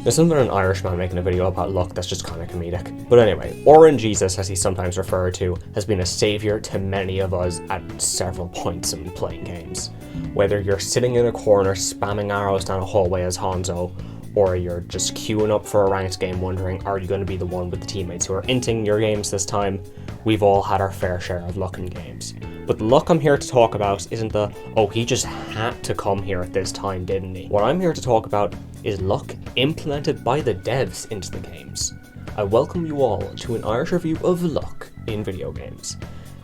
There's something about an Irishman making a video about luck that's just kind of comedic. But anyway, RNGesus, as he's sometimes referred to, has been a saviour to many of us at several points in playing games. Whether you're sitting in a corner spamming arrows down a hallway as Hanzo, or you're just queuing up for a ranked game wondering, are you going to be the one with the teammates who are inting your games this time? We've all had our fair share of luck in games. But the luck I'm here to talk about isn't the, oh, he just had to come here at this time, didn't he? What I'm here to talk about is luck implemented by the devs into the games. I welcome you all to an Irish review of luck in video games.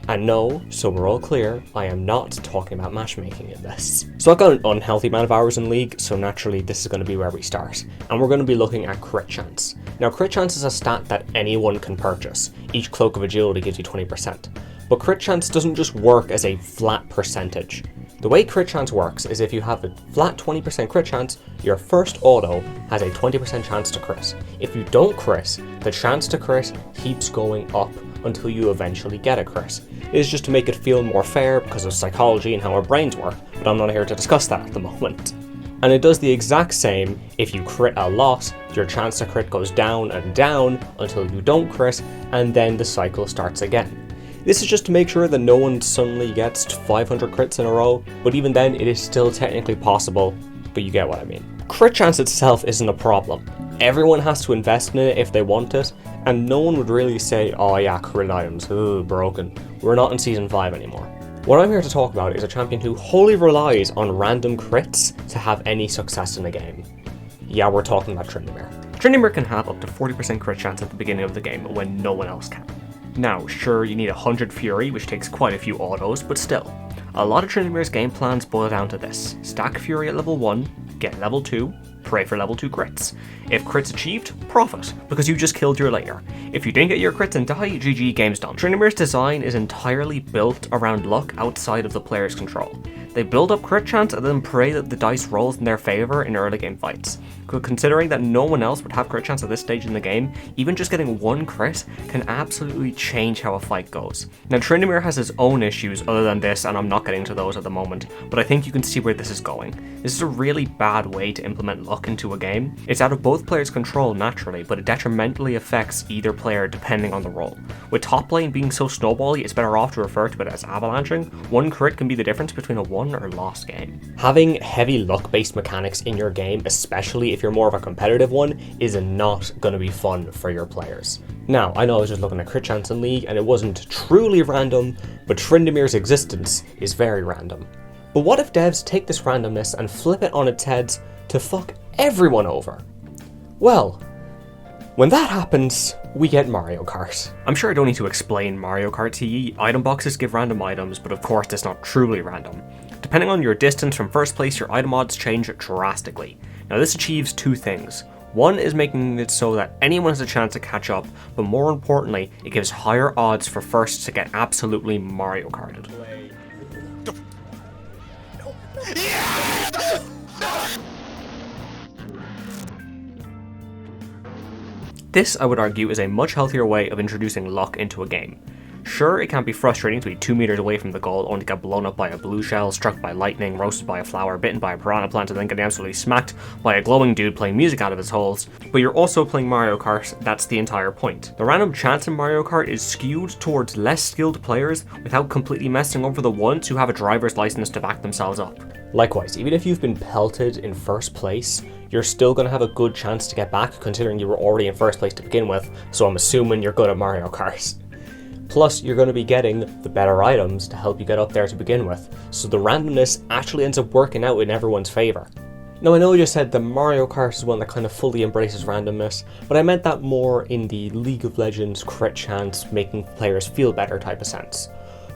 And no, so we're all clear, I am not talking about matchmaking in this. So I've got an unhealthy amount of hours in League, so naturally this is going to be where we start. And we're going to be looking at crit chance. Now crit chance is a stat that anyone can purchase. Each cloak of agility gives you 20%. But crit chance doesn't just work as a flat percentage. The way crit chance works is if you have a flat 20% crit chance, your first auto has a 20% chance to crit. If you don't crit, the chance to crit keeps going up until you eventually get a crit. It is just to make it feel more fair because of psychology and how our brains work, but I'm not here to discuss that at the moment. And it does the exact same if you crit a lot, your chance to crit goes down and down until you don't crit, and then the cycle starts again. This is just to make sure that no one suddenly gets 500 crits in a row, but even then it is still technically possible, but you get what I mean. Crit chance itself isn't a problem. Everyone has to invest in it if they want it, and no one would really say, oh yeah, crit items, broken. We're not in Season 5 anymore. What I'm here to talk about is a champion who wholly relies on random crits to have any success in a game. Yeah, we're talking about Tryndamere. Tryndamere can have up to 40% crit chance at the beginning of the game when no one else can. Now, sure, you need 100 Fury, which takes quite a few autos, but still. A lot of Tryndamere's game plans boil down to this. Stack Fury at level 1, get level 2, pray for level 2 crits. If crits achieved, profit, because you just killed your layer. If you didn't get your crits and die, GG, game's done. Tryndamere's design is entirely built around luck outside of the player's control. They build up crit chance and then pray that the dice rolls in their favour in early game fights. Considering that no one else would have crit chance at this stage in the game, even just getting one crit can absolutely change how a fight goes. Now Tryndamere has his own issues other than this, and I'm not getting to those at the moment, but I think you can see where this is going. This is a really bad way to implement luck into a game. It's out of both players' control naturally, but it detrimentally affects either player depending on the role. With top lane being so snowbally, it's better off to refer to it as avalanching. One crit can be the difference between a won or lost game. Having heavy luck-based mechanics in your game, especially if you're more of a competitive one, is not going to be fun for your players. Now, I know I was just looking at crit chance in League and it wasn't truly random, but Tryndamere's existence is very random. But what if devs take this randomness and flip it on its head to fuck everyone over? Well, when that happens, we get Mario Kart. I'm sure I don't need to explain Mario Kart to ye. Item boxes give random items, but of course it's not truly random. Depending on your distance from first place, your item odds change drastically. Now this achieves two things. One is making it so that anyone has a chance to catch up, but more importantly, it gives higher odds for first to get absolutely Mario Karted. This, I would argue, is a much healthier way of introducing luck into a game. Sure, it can be frustrating to be 2 meters away from the goal only to get blown up by a blue shell, struck by lightning, roasted by a flower, bitten by a piranha plant, and then get absolutely smacked by a glowing dude playing music out of his holes. But you're also playing Mario Kart, that's the entire point. The random chance in Mario Kart is skewed towards less skilled players without completely messing over the ones who have a driver's license to back themselves up. Likewise, even if you've been pelted in first place, you're still going to have a good chance to get back considering you were already in first place to begin with, so I'm assuming you're good at Mario Kart. Plus, you're going to be getting the better items to help you get up there to begin with, so the randomness actually ends up working out in everyone's favour. Now I know I just said that Mario Kart is one that kind of fully embraces randomness, but I meant that more in the League of Legends crit chance making players feel better type of sense.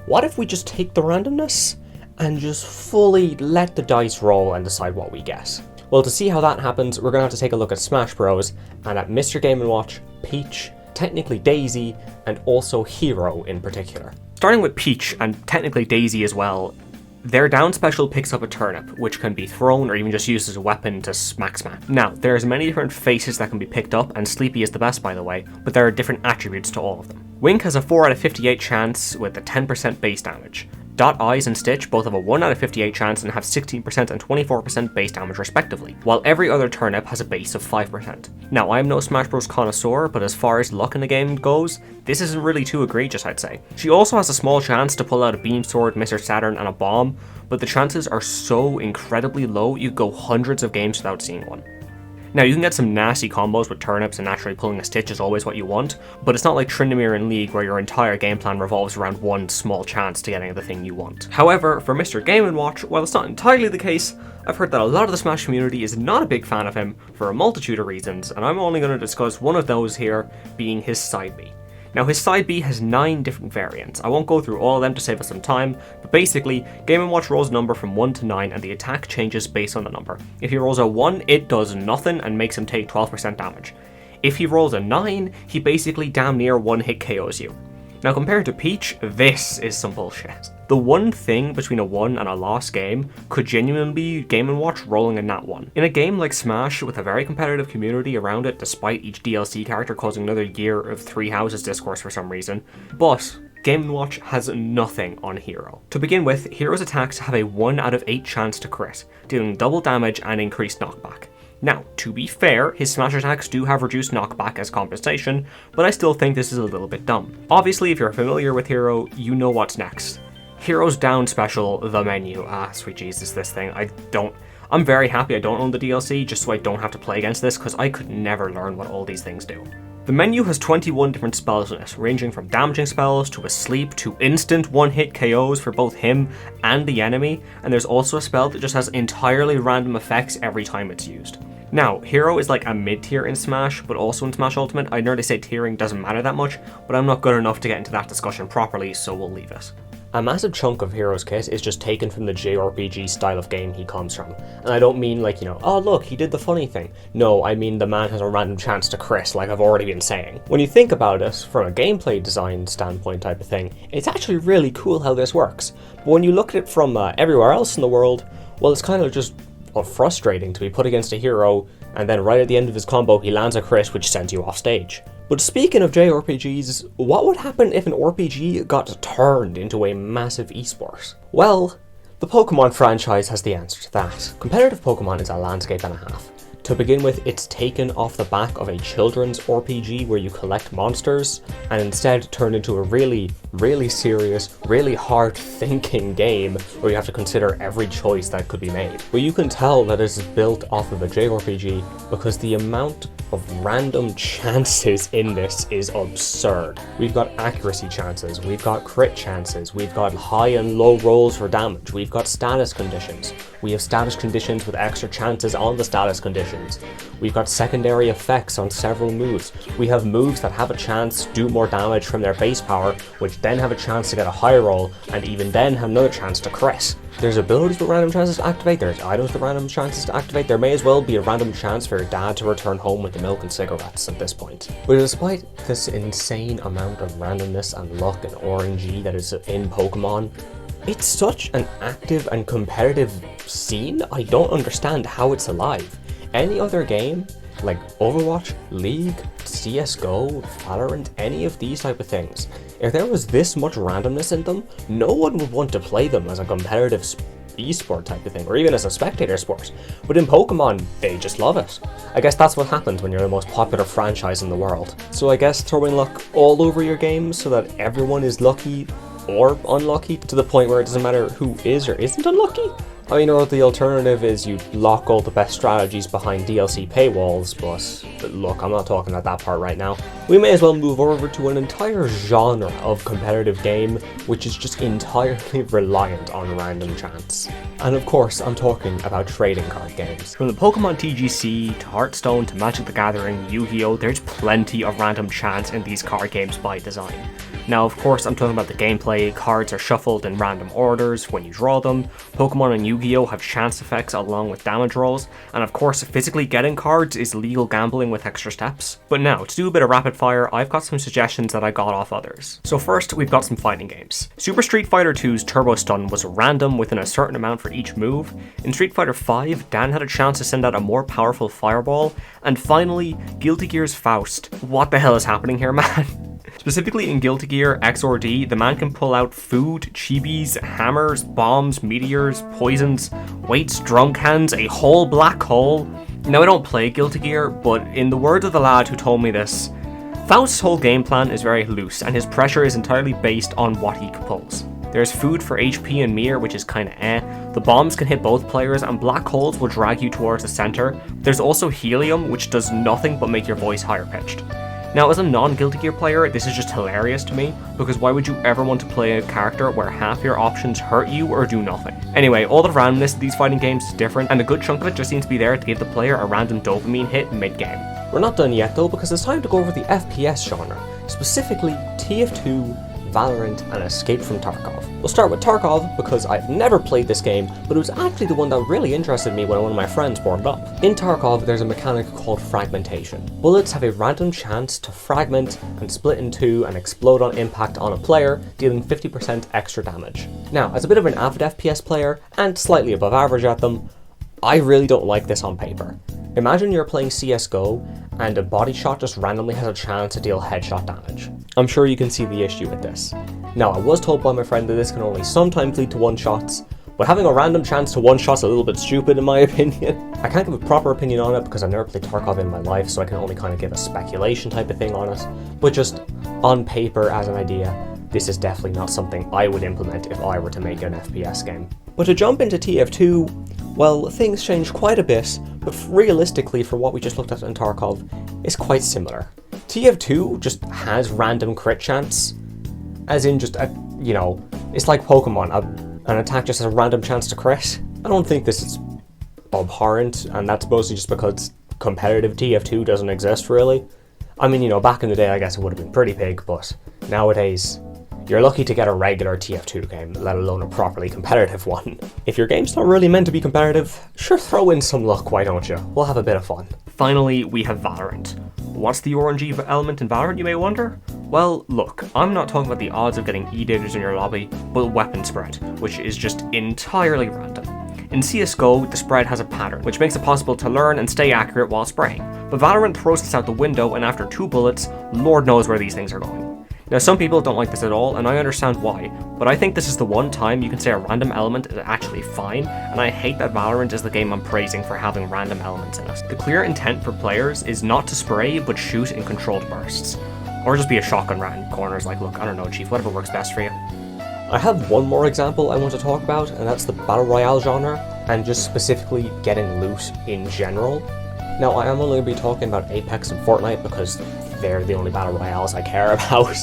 What if we just take the randomness and just fully let the dice roll and decide what we get? Well, to see how that happens, we're going to have to take a look at Smash Bros. And at Mr. Game & Watch, Peach, technically Daisy, and also Hero in particular. Starting with Peach, and technically Daisy as well, their down special picks up a turnip, which can be thrown or even just used as a weapon to smack. Now, there's many different faces that can be picked up, and Sleepy is the best by the way, but there are different attributes to all of them. Wink has a 4 out of 58 chance with a 10% base damage. Dot Eyes and Stitch both have a 1 out of 58 chance and have 16% and 24% base damage respectively, while every other turnip has a base of 5%. Now, I am no Smash Bros connoisseur, but as far as luck in the game goes, this isn't really too egregious, I'd say. She also has a small chance to pull out a Beam Sword, Mr. Saturn, and a Bomb, but the chances are so incredibly low you go hundreds of games without seeing one. Now, you can get some nasty combos with turnips, and naturally pulling a Stitch is always what you want, but it's not like Tryndamere in League where your entire game plan revolves around one small chance to getting the thing you want. However, for Mr. Game & Watch, while it's not entirely the case, I've heard that a lot of the Smash community is not a big fan of him for a multitude of reasons, and I'm only going to discuss one of those here, being his side B. Now, his side B has 9 different variants. I won't go through all of them to save us some time, but basically, Game & Watch rolls a number from 1 to 9 and the attack changes based on the number. If he rolls a 1, it does nothing and makes him take 12% damage. If he rolls a 9, he basically damn near one-hit KOs you. Now, compared to Peach, this is some bullshit. The one thing between a won and a lost game could genuinely be Game & Watch rolling a nat 1. In a game like Smash, with a very competitive community around it, despite each DLC character causing another year of Three Houses discourse for some reason, but Game & Watch has nothing on Hero. To begin with, Hero's attacks have a 1 out of 8 chance to crit, dealing double damage and increased knockback. Now, to be fair, his Smash attacks do have reduced knockback as compensation, but I still think this is a little bit dumb. Obviously, if you're familiar with Hero, you know what's next. Hero's Down special, the menu. Sweet Jesus, this thing. I'm very happy I don't own the DLC, just so I don't have to play against this, because I could never learn what all these things do. The menu has 21 different spells in it, ranging from damaging spells to a sleep to instant one-hit KOs for both him and the enemy, and there's also a spell that just has entirely random effects every time it's used. Now, Hero is like a mid-tier in Smash, but also in Smash Ultimate. I know they say tiering doesn't matter that much, but I'm not good enough to get into that discussion properly, so we'll leave it. A massive chunk of Hero's kit is just taken from the JRPG style of game he comes from. And I don't mean like, oh look, he did the funny thing. No, I mean the man has a random chance to crit, like I've already been saying. When you think about it, from a gameplay design standpoint type of thing, it's actually really cool how this works. But when you look at it from everywhere else in the world, well, it's kind of just frustrating to be put against a hero, and then right at the end of his combo he lands a crit which sends you off stage. But speaking of JRPGs, what would happen if an RPG got turned into a massive esport? Well, the Pokémon franchise has the answer to that. Competitive Pokémon is a landscape and a half. To begin with, it's taken off the back of a children's RPG where you collect monsters, and instead turned into a really, really serious, really hard-thinking game where you have to consider every choice that could be made. But you can tell that it is built off of a JRPG because the amount of random chances in this is absurd. We've got accuracy chances, we've got crit chances, we've got high and low rolls for damage, we've got status conditions. We have status conditions with extra chances on the status conditions. We've got secondary effects on several moves. We have moves that have a chance to do more damage from their base power, which then have a chance to get a high roll, and even then have another chance to crit. There's abilities with random chances to activate, there's items with random chances to activate, there may as well be a random chance for your dad to return home with the milk and cigarettes at this point. But despite this insane amount of randomness and luck and RNG that is in Pokemon, it's such an active and competitive scene, I don't understand how it's alive. Any other game, like Overwatch, League, CSGO, Valorant, any of these type of things, if there was this much randomness in them, no one would want to play them as a competitive esport type of thing, or even as a spectator sport. But in Pokemon, they just love it. I guess that's what happens when you're the most popular franchise in the world. So I guess throwing luck all over your games so that everyone is lucky or unlucky to the point where it doesn't matter who is or isn't unlucky? I mean, or the alternative is you lock all the best strategies behind DLC paywalls, but look, I'm not talking about that part right now. We may as well move over to an entire genre of competitive game which is just entirely reliant on random chance. And of course, I'm talking about trading card games. From the Pokémon TGC to Hearthstone to Magic the Gathering, Yu-Gi-Oh!, there's plenty of random chance in these card games by design. Now, of course, I'm talking about the gameplay. Cards are shuffled in random orders when you draw them. Pokemon and Yu-Gi-Oh! Have chance effects along with damage rolls. And of course, physically getting cards is legal gambling with extra steps. But now, to do a bit of rapid fire, I've got some suggestions that I got off others. So first, we've got some fighting games. Super Street Fighter 2's Turbo Stun was random within a certain amount for each move. In Street Fighter 5, Dan had a chance to send out a more powerful fireball. And finally, Guilty Gear's Faust. What the hell is happening here, man? Specifically in Guilty Gear XRD, the man can pull out food, chibis, hammers, bombs, meteors, poisons, weights, drum cans, a whole black hole. Now, I don't play Guilty Gear, but in the words of the lad who told me this, Faust's whole game plan is very loose, and his pressure is entirely based on what he pulls. There's food for HP and Mir, which is kinda the bombs can hit both players, and black holes will drag you towards the center. There's also helium, which does nothing but make your voice higher pitched. Now, as a non-Guilty Gear player, this is just hilarious to me, because why would you ever want to play a character where half your options hurt you or do nothing? Anyway, all the randomness of these fighting games is different, and a good chunk of it just seems to be there to give the player a random dopamine hit mid-game. We're not done yet though, because it's time to go over the FPS genre, specifically TF2, Valorant, and Escape from Tarkov. We'll start with Tarkov because I've never played this game, but it was actually the one that really interested me when one of my friends brought it up. In Tarkov, there's a mechanic called fragmentation. Bullets have a random chance to fragment and split in two and explode on impact on a player, dealing 50% extra damage. Now, as a bit of an avid FPS player, and slightly above average at them, I really don't like this on paper. Imagine you're playing CSGO and a body shot just randomly has a chance to deal headshot damage. I'm sure you can see the issue with this. Now, I was told by my friend that this can only sometimes lead to one-shots, but having a random chance to one-shot's a little bit stupid in my opinion. I can't give a proper opinion on it because I've never played Tarkov in my life, so I can only kind of give a speculation type of thing on it. But just on paper as an idea, this is definitely not something I would implement if I were to make an FPS game. But to jump into TF2, well, things change quite a bit, but realistically for what we just looked at in Tarkov, it's quite similar. TF2 just has random crit chance, as in just a, it's like Pokemon, an attack just has a random chance to crit. I don't think this is abhorrent, and that's mostly just because competitive TF2 doesn't exist really. I mean, back in the day I guess it would have been pretty big, but nowadays, you're lucky to get a regular TF2 game, let alone a properly competitive one. If your game's not really meant to be competitive, sure throw in some luck, why don't you? We'll have a bit of fun. Finally, we have Valorant. What's the RNG element in Valorant, you may wonder? Well, look, I'm not talking about the odds of getting E-daters in your lobby, but weapon spread, which is just entirely random. In CSGO, the spread has a pattern, which makes it possible to learn and stay accurate while spraying. But Valorant throws this out the window, and after 2 bullets, Lord knows where these things are going. Now, some people don't like this at all, and I understand why, but I think this is the one time you can say a random element is actually fine, and I hate that Valorant is the game I'm praising for having random elements in it. The clear intent for players is not to spray, but shoot in controlled bursts. Or just be a shotgun rat in corners like, look, I don't know, chief, whatever works best for you. I have one more example I want to talk about, and that's the Battle Royale genre, and just specifically getting loot in general. Now, I am only going to be talking about Apex and Fortnite because they're the only Battle Royales I care about.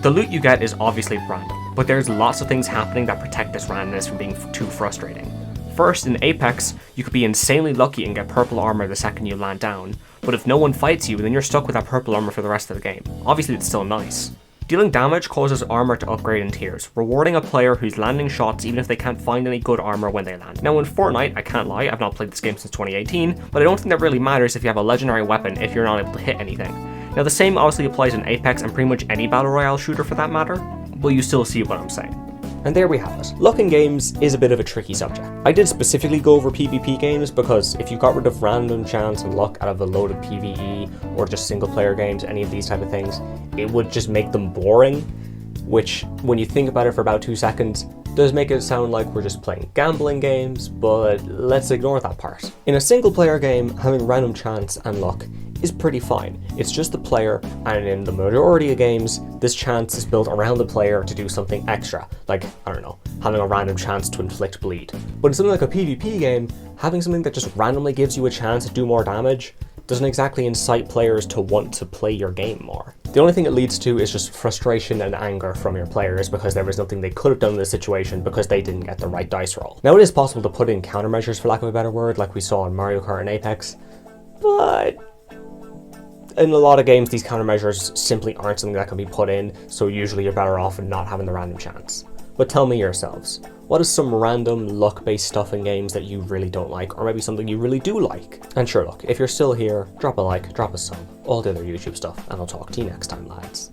The loot you get is obviously random, but there's lots of things happening that protect this randomness from being too frustrating. First, in Apex, you could be insanely lucky and get purple armor the second you land down, but if no one fights you, then you're stuck with that purple armor for the rest of the game. Obviously, it's still nice. Dealing damage causes armor to upgrade in tiers, rewarding a player who's landing shots even if they can't find any good armor when they land. Now in Fortnite, I can't lie, I've not played this game since 2018, but I don't think that really matters if you have a legendary weapon if you're not able to hit anything. Now the same obviously applies in Apex and pretty much any Battle Royale shooter for that matter, but you still see what I'm saying. And there we have it. Luck in games is a bit of a tricky subject. I did specifically go over PvP games because if you got rid of random chance and luck out of a load of PvE or just single player games, any of these type of things, it would just make them boring, which when you think about it for about 2 seconds, does make it sound like we're just playing gambling games, but let's ignore that part. In a single player game, having random chance and luck is pretty fine. It's just the player, and in the majority of games, this chance is built around the player to do something extra, like, I don't know, having a random chance to inflict bleed. But in something like a PvP game, having something that just randomly gives you a chance to do more damage doesn't exactly incite players to want to play your game more. The only thing it leads to is just frustration and anger from your players because there was nothing they could have done in this situation because they didn't get the right dice roll. Now it is possible to put in countermeasures, for lack of a better word, like we saw in Mario Kart and Apex, but in a lot of games these countermeasures simply aren't something that can be put in, so usually you're better off in not having the random chance. But tell me yourselves, what is some random luck-based stuff in games that you really don't like, or maybe something you really do like? And sure, look, if you're still here, drop a like, drop a sub, all the other YouTube stuff, and I'll talk to you next time, lads.